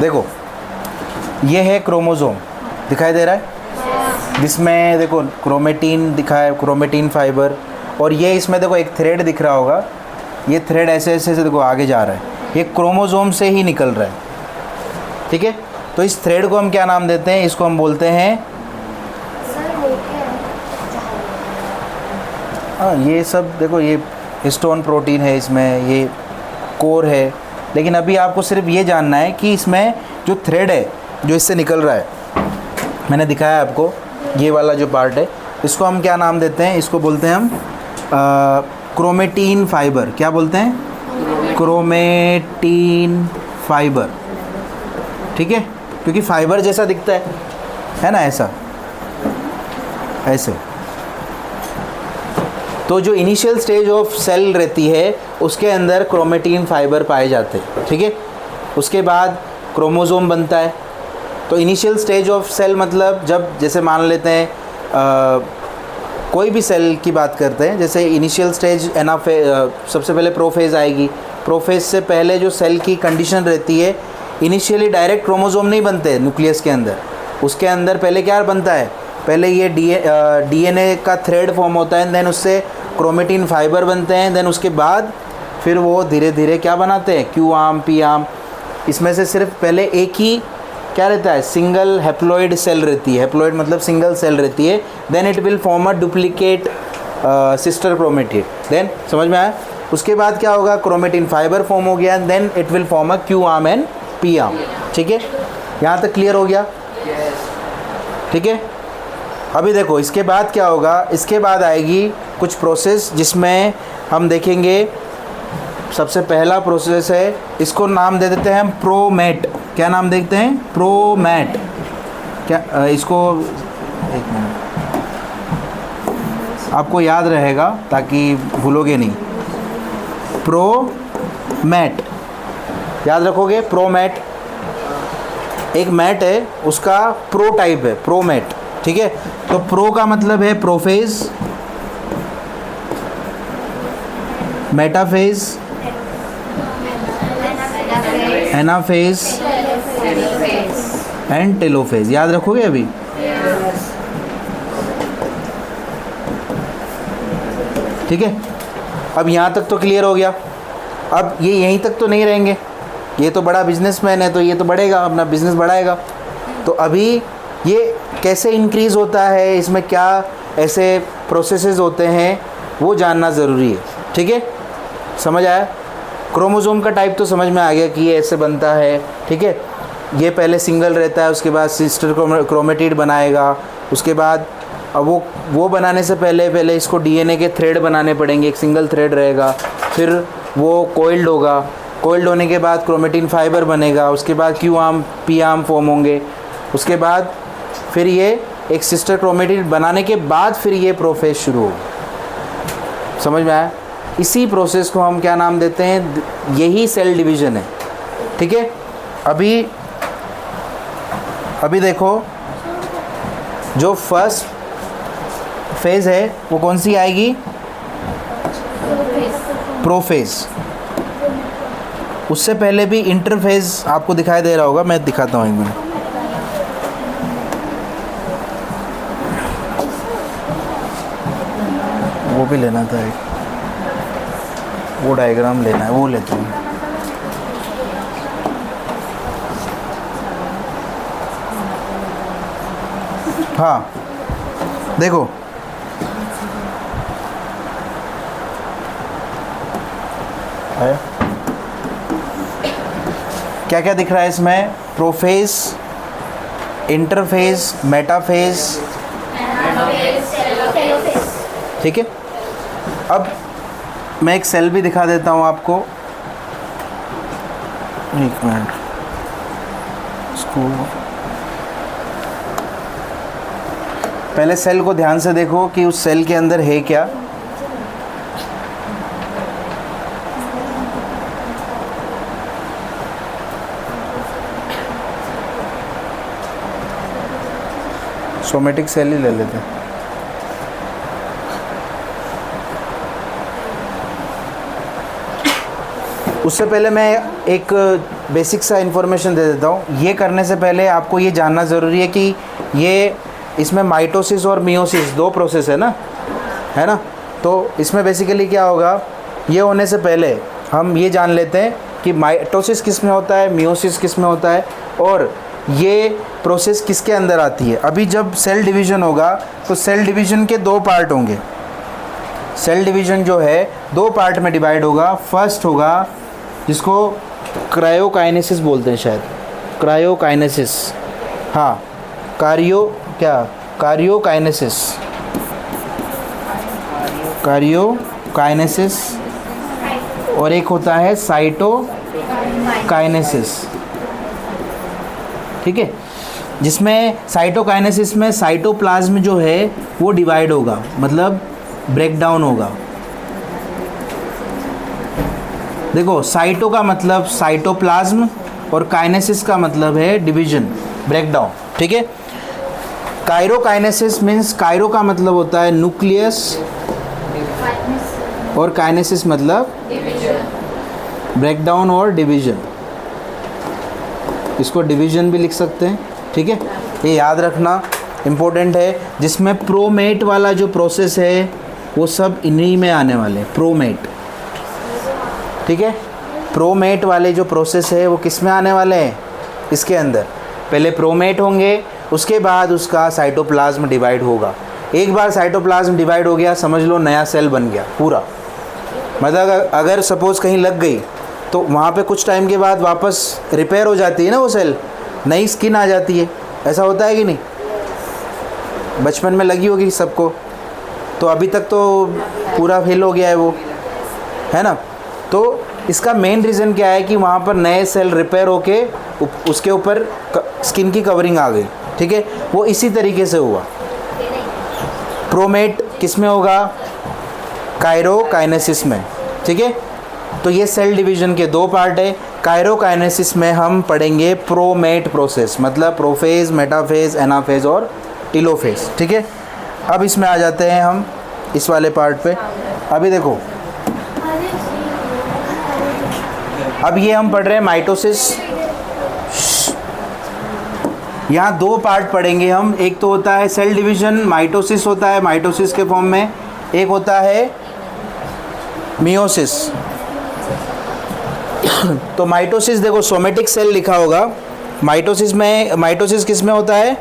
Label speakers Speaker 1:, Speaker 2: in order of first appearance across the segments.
Speaker 1: देखो ये है क्रोमोसोम, दिखाई दे रहा है, जिसमें देखो क्रोमेटीन दिखा है, क्रोमेटीन फाइबर, और ये इसमें देखो एक थ्रेड दिख रहा होगा, ये थ्रेड ऐसे ऐसे से देखो आगे जा रहा है, ये क्रोमोसोम से ही निकल रहा है, ठीक है। तो इस थ्रेड को हम क्या नाम देते हैं? इसको हम बोलते हैं, हाँ ये सब देखो, ये हिस्टोन प्रोटीन है, इसमें ये कोर है, लेकिन अभी आपको सिर्फ ये जानना है कि इसमें जो थ्रेड है जो इससे निकल रहा है, मैंने दिखाया आपको, ये वाला जो पार्ट है, इसको हम क्या नाम देते हैं? इसको बोलते हैं हम क्रोमेटीन फाइबर। क्या बोलते हैं? क्रोमेटीन फाइबर, ठीक है, क्योंकि फाइबर जैसा दिखता है ना, ऐसा ऐसे। तो जो इनिशियल स्टेज ऑफ सेल रहती है उसके अंदर क्रोमेटीन फाइबर पाए जाते हैं, ठीक है। उसके बाद क्रोमोसोम बनता है। तो इनिशियल स्टेज ऑफ सेल मतलब जब, जैसे मान लेते हैं कोई भी सेल की बात करते हैं, जैसे इनिशियल स्टेज सबसे पहले प्रोफेज आएगी। प्रोफेज से पहले जो सेल की कंडीशन रहती है, इनिशियली डायरेक्ट क्रोमोसोम नहीं बनते न्यूक्लियस के अंदर, उसके अंदर पहले क्या बनता है? पहले ये डीएनए का थ्रेड फॉर्म होता है, देन उससे क्रोमेटीन फाइबर बनते हैं, देन उसके बाद फिर वो धीरे धीरे क्या बनाते हैं? Q arm, P arm. इसमें से सिर्फ पहले एक ही क्या रहता है? सिंगल हैप्लॉइड सेल रहती है, हैप्लॉइड मतलब सिंगल सेल रहती है, then it will form a duplicate sister chromatid. Then समझ में आया? उसके बाद क्या होगा? क्रोमेटीन फाइबर फॉर्म हो गया, then it will form a q arm and p arm, ठीक है। यहाँ तक क्लियर हो गया? ठीक है। अभी देखो इसके बाद क्या होगा? इसके बाद आएगी कुछ प्रोसेस जिसमें हम देखेंगे, सबसे पहला प्रोसेस है, इसको नाम दे देते हैं हम प्रोमेट। क्या नाम देते हैं? प्रोमेट। क्या इसको, एक मिनट, आपको याद रहेगा ताकि भूलोगे नहीं। प्रोमेट याद रखोगे। प्रोमेट एक मैट है, उसका प्रो टाइप है, प्रोमेट, ठीक है। तो प्रो का मतलब है prophase, metaphase, anaphase and telophase. याद रखोगे अभी? ठीक है। अब यहाँ तक तो क्लियर हो गया। अब ये यहीं तक तो नहीं रहेंगे, ये तो बड़ा बिजनेसमैन है, तो ये तो बढ़ेगा, अपना बिजनेस बढ़ाएगा। तो अभी ये कैसे इंक्रीज़ होता है, इसमें क्या ऐसे प्रोसेसेस होते हैं, वो जानना ज़रूरी है, ठीक है। समझ आया? क्रोमोसोम का टाइप तो समझ में आ गया कि ये ऐसे बनता है, ठीक है। ये पहले सिंगल रहता है, उसके बाद सिस्टर क्रोमेटिड बनाएगा, उसके बाद अब वो बनाने से पहले इसको डीएनए के थ्रेड बनाने पड़ेंगे, एक सिंगल थ्रेड रहेगा, फिर वो कोइल्ड होगा, कोइल्ड होने के बाद क्रोमेटीन फाइबर बनेगा, उसके बाद Q arm, P arm form होंगे, उसके बाद फिर ये एक सिस्टर क्रोमेटिड बनाने के बाद फिर ये प्रोसेस शुरू होगा। समझ में आया? इसी प्रोसेस को हम क्या नाम देते हैं? यही सेल डिवीज़न है, ठीक है। अभी देखो, जो फर्स्ट फेज़ है वो कौन सी आएगी? प्रोफेज। उससे पहले भी इंटरफेज आपको दिखाई दे रहा होगा, मैं दिखाता हूँ एक मिनट। वो भी लेना था, एक वो डायग्राम लेना है, वो लेते हैं। हाँ देखो, आया क्या क्या दिख रहा है इसमें? प्रोफेज, इंटरफेज, मेटाफेज, ठीक है। अब मैं एक सेल भी दिखा देता हूँ आपको, एक मिनट। इसको पहले सेल को ध्यान से देखो कि उस सेल के अंदर है क्या। सोमेटिक सेल ही ले लेते हैं। उससे पहले मैं एक बेसिक सा इन्फॉर्मेशन दे देता हूँ। ये करने से पहले आपको ये जानना ज़रूरी है कि ये इसमें माइटोसिस और मियोसिस दो प्रोसेस है ना। तो इसमें बेसिकली क्या होगा, ये होने से पहले हम ये जान लेते हैं कि माइटोसिस किस में होता है, मियोसिस किस में होता है, और ये प्रोसेस किसके अंदर आती है। अभी जब सेल डिवीज़न होगा तो सेल डिवीज़न के दो पार्ट होंगे। सेल डिवीज़न जो है दो पार्ट में डिवाइड होगा। फर्स्ट होगा जिसको क्रायोकाइनेसिस बोलते हैं, शायद क्रायोकाइनेसिस, हाँ कार्योकाइनेसिस, और एक होता है साइटोकाइनेसिस, ठीक है। जिसमें साइटोकाइनेसिस में साइटोप्लाज्म जो है वो डिवाइड होगा, मतलब ब्रेक डाउन होगा। देखो, साइटो का मतलब साइटोप्लाज्म और काइनेसिस का मतलब है डिवीजन, ब्रेक डाउन, ठीक है। काइरोकाइनेसिस मीन्स, काइरो का मतलब होता है न्यूक्लियस और काइनेसिस मतलब ब्रेक डाउन और डिवीजन। इसको डिवीजन भी लिख सकते हैं, ठीक है। ये याद रखना इम्पोर्टेंट है। जिसमें प्रोमेट वाला जो प्रोसेस है वो सब इन्हीं में आने वाले, प्रोमेट, ठीक है। प्रोमेट वाले जो प्रोसेस है वो किस में आने वाले हैं, इसके अंदर पहले प्रोमेट होंगे, उसके बाद उसका साइटोप्लाज्म डिवाइड होगा। एक बार साइटोप्लाज्म डिवाइड हो गया, समझ लो नया सेल बन गया पूरा। मतलब अगर सपोज़ कहीं लग गई तो वहाँ पे कुछ टाइम के बाद वापस रिपेयर हो जाती है ना वो सेल, नई स्किन आ जाती है। ऐसा होता है कि नहीं, बचपन में लगी होगी सबको, तो अभी तक तो पूरा फेल हो गया है वो, है ना। तो इसका मेन रीज़न क्या है कि वहाँ पर नए सेल रिपेयर होके उसके ऊपर स्किन की कवरिंग आ गई, ठीक है। वो इसी तरीके से हुआ। प्रोमेट किस में होगा, काइरोकाइनेसिस में, ठीक है। तो ये सेल डिवीज़न के दो पार्ट है। काइरोकाइनेसिस में हम पढ़ेंगे प्रोमेट प्रोसेस, मतलब प्रोफेज, मेटाफेज, एनाफेज और टेलोफेज, ठीक है। अब इसमें आ जाते हैं हम इस वाले पार्ट पे। अभी देखो, अब ये हम पढ़ रहे हैं माइटोसिस। यहाँ दो पार्ट पढ़ेंगे हम। एक तो होता है सेल डिवीज़न, माइटोसिस होता है माइटोसिस के फॉर्म में। एक होता है मियोसिस। तो माइटोसिस देखो, सोमेटिक सेल लिखा होगा। माइटोसिस किस में होता है,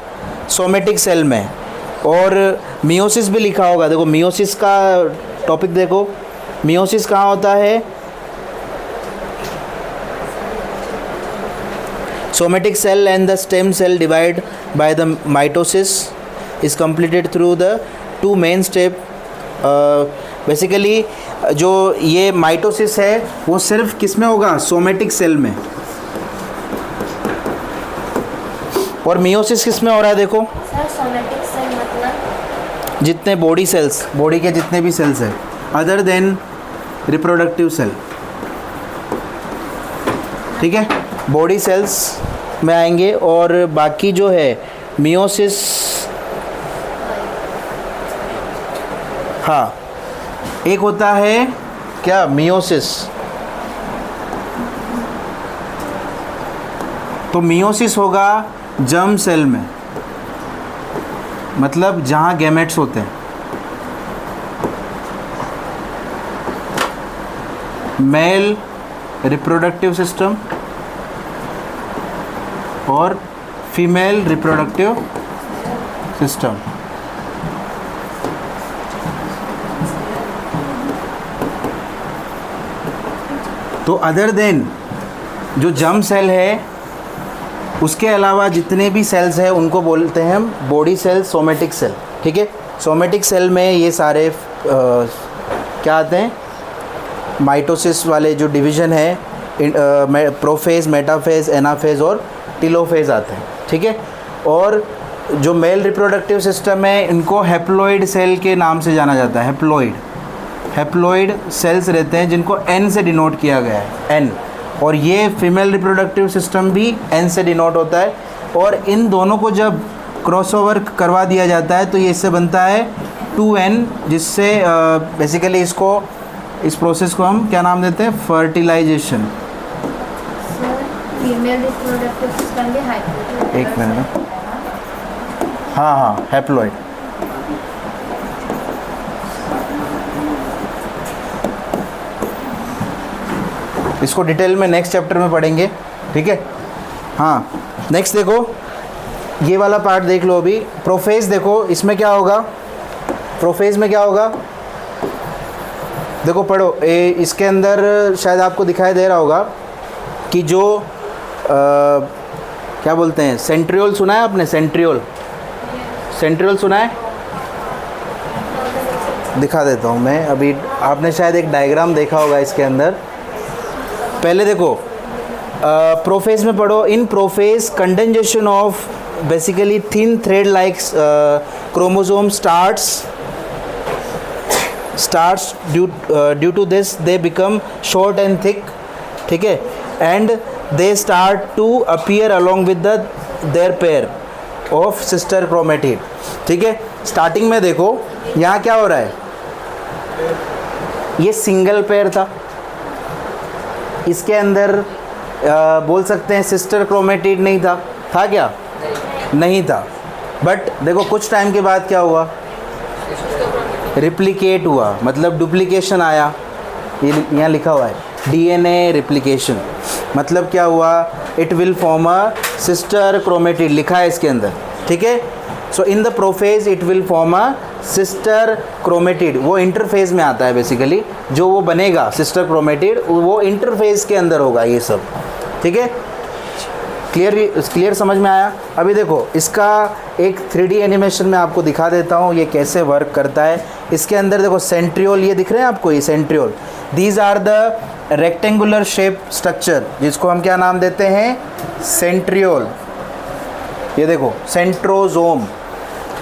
Speaker 1: सोमेटिक सेल में। और मियोसिस भी लिखा होगा। देखो मियोसिस का टॉपिक देखो, मियोसिस कहाँ होता है, somatic cell and the stem cell divide by the mitosis is completed through the two main step। Basically जो ये माइटोसिस है वो सिर्फ किस में होगा, सोमेटिक सेल में। और मियोसिस किस में हो रहा है, देखो
Speaker 2: सर सोमेटिक सेल मतलब
Speaker 1: जितने बॉडी सेल्स, बॉडी के जितने भी सेल्स हैं अदर देन रिप्रोडक्टिव सेल, ठीक है, बॉडी सेल्स में आएंगे। और बाकी जो है मियोसिस, हाँ, एक होता है क्या, मियोसिस। तो मियोसिस होगा जर्म सेल में, मतलब जहाँ गैमेट्स होते हैं। मेल रिप्रोडक्टिव सिस्टम और फीमेल रिप्रोडक्टिव सिस्टम। तो अदर देन जो जर्म सेल है उसके अलावा जितने भी सेल्स हैं उनको बोलते हैं हम बॉडी सेल, सोमेटिक सेल, ठीक है। सोमेटिक सेल में ये सारे क्या आते हैं, माइटोसिस वाले जो डिवीज़न है, प्रोफेज, मेटाफेज, एनाफेज और टेलोफेज आते हैं, ठीक है। और जो मेल रिप्रोडक्टिव सिस्टम है इनको हैप्लॉइड सेल के नाम से जाना जाता है। हैप्लॉइड सेल्स रहते हैं जिनको एन से डिनोट किया गया है, एन। और ये फीमेल रिप्रोडक्टिव सिस्टम भी एन से डिनोट होता है। और इन दोनों को जब क्रॉसओवर करवा दिया जाता है तो ये इससे बनता है 2n, जिससे बेसिकली इस प्रोसेस को हम क्या नाम देते हैं, फर्टिलाइजेशन।
Speaker 2: फीमेल रिप्रोडक्टिव सिस्टम भी हाइपोइड।
Speaker 1: एक मिनट, हाँ हाँ हैप्लॉइड। इसको डिटेल में नेक्स्ट चैप्टर में पढ़ेंगे, ठीक है। हाँ नेक्स्ट देखो, ये वाला पार्ट देख लो अभी। प्रोफेज देखो, इसमें क्या होगा, प्रोफेज में क्या होगा, देखो पढ़ो। इसके अंदर शायद आपको दिखाई दे रहा होगा कि जो क्या बोलते हैं, सेंट्रियोल सुना है आपने, सेंट्रियोल, सेंट्रियोल सुना है? दिखा देता हूँ मैं अभी, आपने शायद एक डायग्राम देखा होगा इसके अंदर। पहले देखो प्रोफेज में पढ़ो। In prophase condensation of basically thin thread like chromosome starts due to this they become short and thick, ठीक है, and they start to appear along with their pair of sister chromatid, ठीक है। Starting में देखो यहाँ क्या हो रहा है, ये सिंगल पेयर था, इसके अंदर बोल सकते हैं सिस्टर क्रोमेटिड नहीं था, था क्या? नहीं था। बट देखो कुछ टाइम के बाद क्या हुआ, रिप्लिकेट हुआ, मतलब डुप्लीकेशन आया। ये यहाँ लिखा हुआ है डीएनए रिप्लिकेशन, मतलब क्या हुआ, it will form a sister chromatid, लिखा है इसके अंदर, ठीक है। So in the prophase it will form a sister chromatid, वो इंटरफेज में आता है बेसिकली, जो वो बनेगा सिस्टर क्रोमेटिड वो इंटरफेज के अंदर होगा ये सब, ठीक है। क्लियर समझ में आया? अभी देखो इसका एक 3D एनिमेशन में आपको दिखा देता हूँ ये कैसे वर्क करता है। इसके अंदर देखो सेंट्रियोल, ये दिख रहे हैं आपको, ये centriole, these are the rectangular shape structure, जिसको हम क्या नाम देते हैं, सेंट्रियोल। ये देखो सेंट्रोजोम,